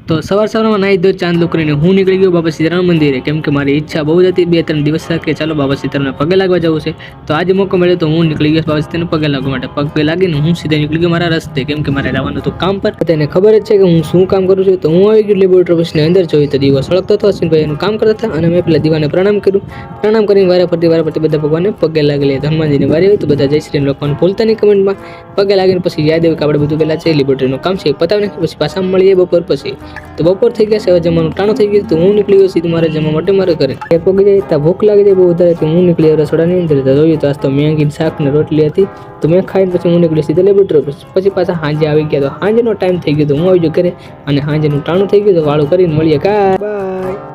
તો સવારમાં નાહી ધોઈ ચાંદ કરીને હું નીકળી ગયો બાબા સીતારામ મંદિરે, કેમ કે મારી ઈચ્છા બહુ જ હતી 2-3 દિવસ કે ચાલો બાબા સીતારામને પગે લાગવા જવું છે. તો આજે મોકો મળ્યો તો હું નીકળી ગયો બાબા સીતારામને પગે લાગવા માટે. પગે લાગીને હું સીધા નીકળી ગયો મારા રસ્તે, કેમ કે મારે જવાનું હતું કામ પર. તેને ખબર જ છે કે હું શું કામ કરું છું. તો હું આવી ગયો લેબોરેટરી ઓફિસની અંદર. જોઈ તો દીવો સળગતો હતો, અશ્વિનભાઈ એનું કામ કરતા હતા અને મેં પેલા દીવાને પ્રણામ કર્યું. પ્રણામ કરીને વારા ફરતી બધા ભગવાનને પગે લાગી લે. હનુમાનજીની વારી હોય તો બધા જય શ્રી રામ લખવાનું ભૂલતા નહીં કમેન્ટમાં. પગે લાગીને પછી યાદ આવ્યું કે આપણે બધું પહેલાં છે લેબોરેટરીનું કામ છે પતાવીને પછી પાછા મળીએ બપોર પછી. તો બપોર થઈ ગયા છે, હવે જમવાનું ટાણું થઈ ગયું. તો હું નીકળી ગયો સીધું મારે જમવા માટે મારે ઘરે. એ પગી જાય ત્યાં ભૂખ લાગી જાય બહુ વધારે. તો હું નીકળી રસોડાની અંદર. જોયું તો આજ તો મેંગી શાક ને રોટલી હતી. તો મેં ખાઈને પછી હું નીકળી સીધા લેબોરેટરી. પછી પાછા સાંજે આવી ગયા. તો સાંજનો ટાઈમ થઈ ગયો તો હું આવી ગયો ઘરે અને સાંજનું ટાણું થઈ ગયું. તો વાળું કરીને મળીએ. બાય.